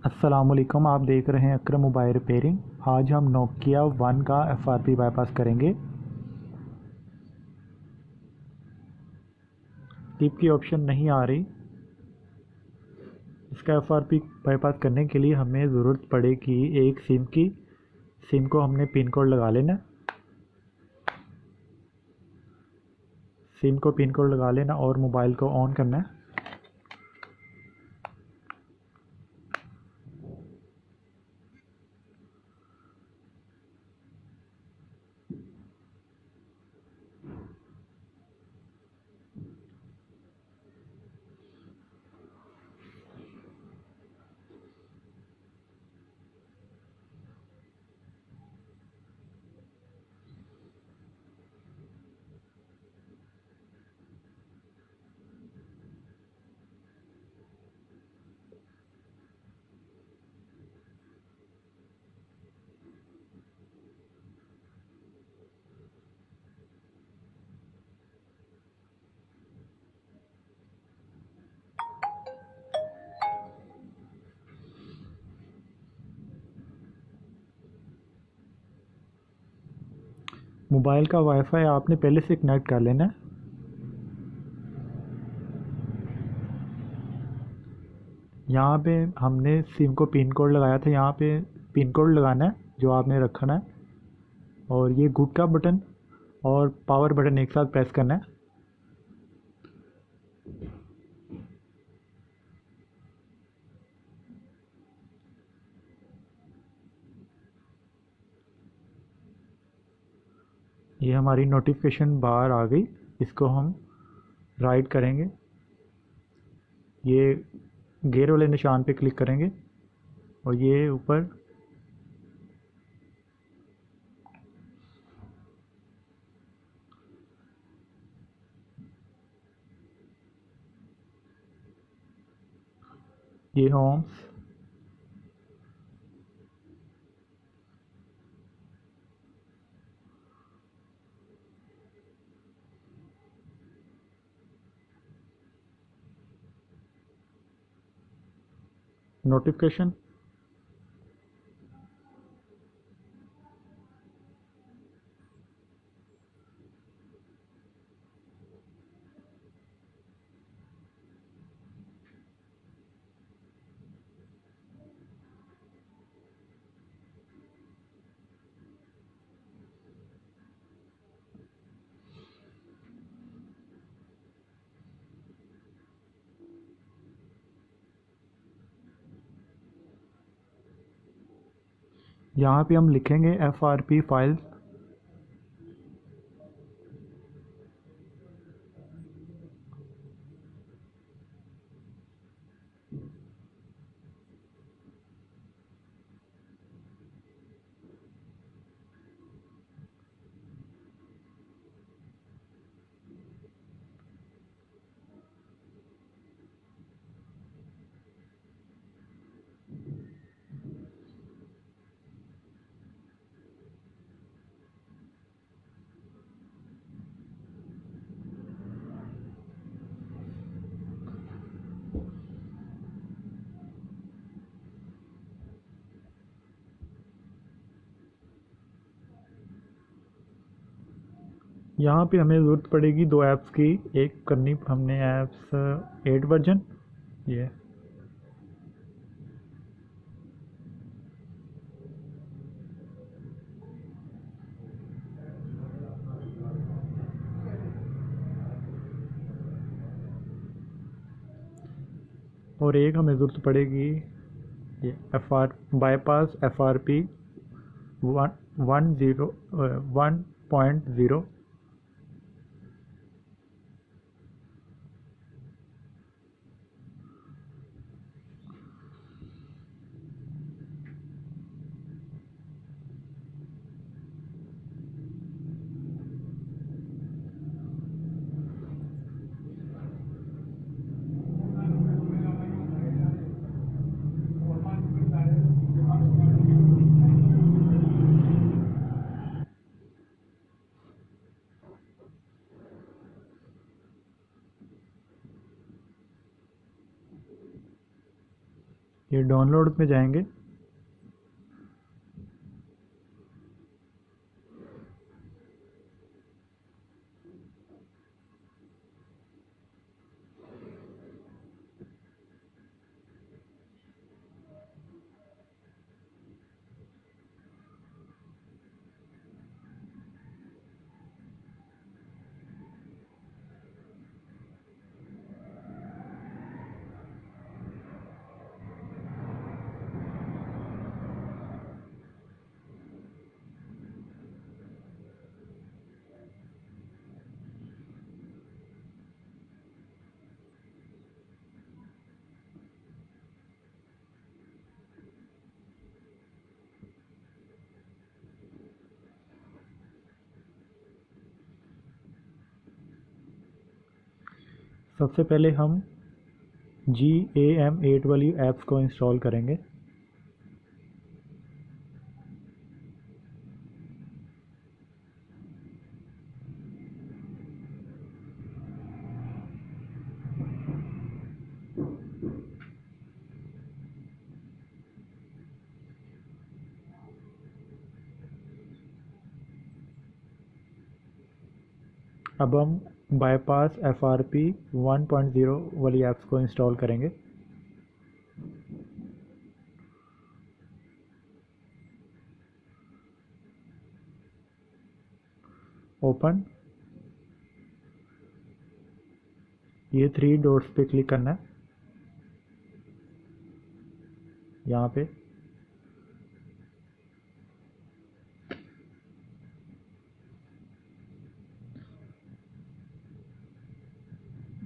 अस्सलामुअलैकुम, आप देख रहे हैं अकरम मोबाइल रिपेयरिंग। आज हम नोकिया 1 का एफआरपी बाईपास करेंगे। टिप की ऑप्शन नहीं आ रही। इसका एफआरपी बाईपास करने के लिए हमें ज़रूरत पड़ेगी एक सिम की। सिम को हमने पिन कोड लगा लेना। सिम को पिन कोड लगा लेना और मोबाइल को ऑन करना है। मोबाइल का वाईफाई आपने पहले से कनेक्ट कर लेना है। यहाँ पे हमने सिम को पिन कोड लगाया था, यहाँ पे पिन कोड लगाना है जो आपने रखना है, और ये गुड का बटन और पावर बटन एक साथ प्रेस करना है। ये हमारी नोटिफिकेशन बाहर आ गई। इसको हम राइट करेंगे, ये गेयर वाले निशान पे क्लिक करेंगे और ये ऊपर ये होम्स, नोटिफिकेशन, यहाँ पे हम लिखेंगे एफआरपी फाइल। यहाँ पे हमें ज़रूरत पड़ेगी दो ऐप्स की। एक करनी हमने ऐप्स 8 वर्जन, ये और एक हमें ज़रूरत पड़ेगी ये बाईपास एफआरपी 1.0। डाउनलोड में जाएंगे। सबसे पहले हम GAM8 वाली ऐप्स को इंस्टॉल करेंगे। अब हम बाईपास FRP 1.0 वाली ऐप्स को इंस्टॉल करेंगे। ओपन, ये 3 डॉट्स पे क्लिक करना है।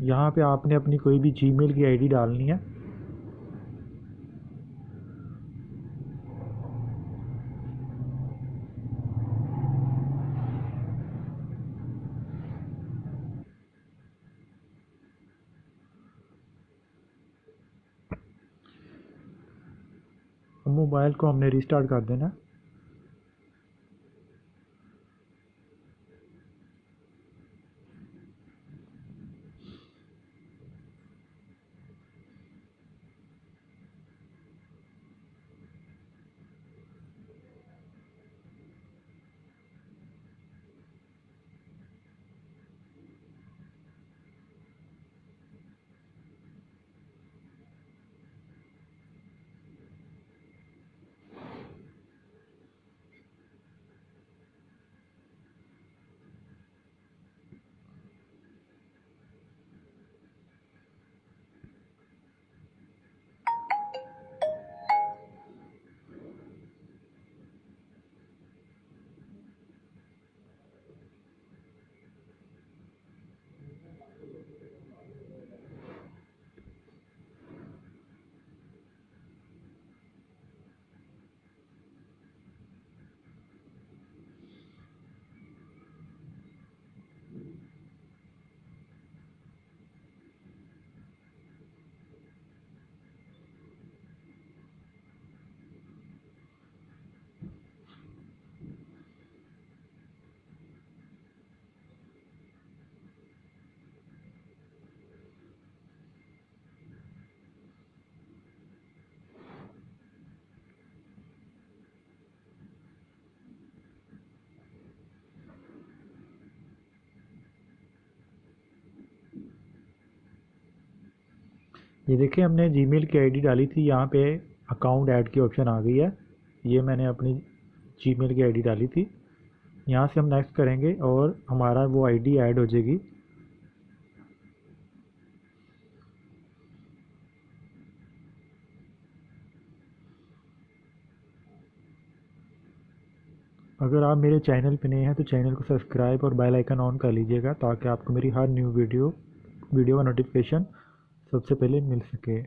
यहाँ पे आपने अपनी कोई भी जीमेल की आईडी डालनी है। मोबाइल को हमने रिस्टार्ट कर देना। ये देखिए, हमने जीमेल की आईडी डाली थी। यहाँ पे अकाउंट ऐड की ऑप्शन आ गई है। ये मैंने अपनी जीमेल की आईडी डाली थी। यहाँ से हम नेक्स्ट करेंगे और हमारा वो आईडी ऐड हो जाएगी। अगर आप मेरे चैनल पे नए हैं तो चैनल को सब्सक्राइब और बेल आइकन ऑन कर लीजिएगा, ताकि आपको मेरी हर न्यू वीडियो का नोटिफिकेशन सबसे पहले मिल सके।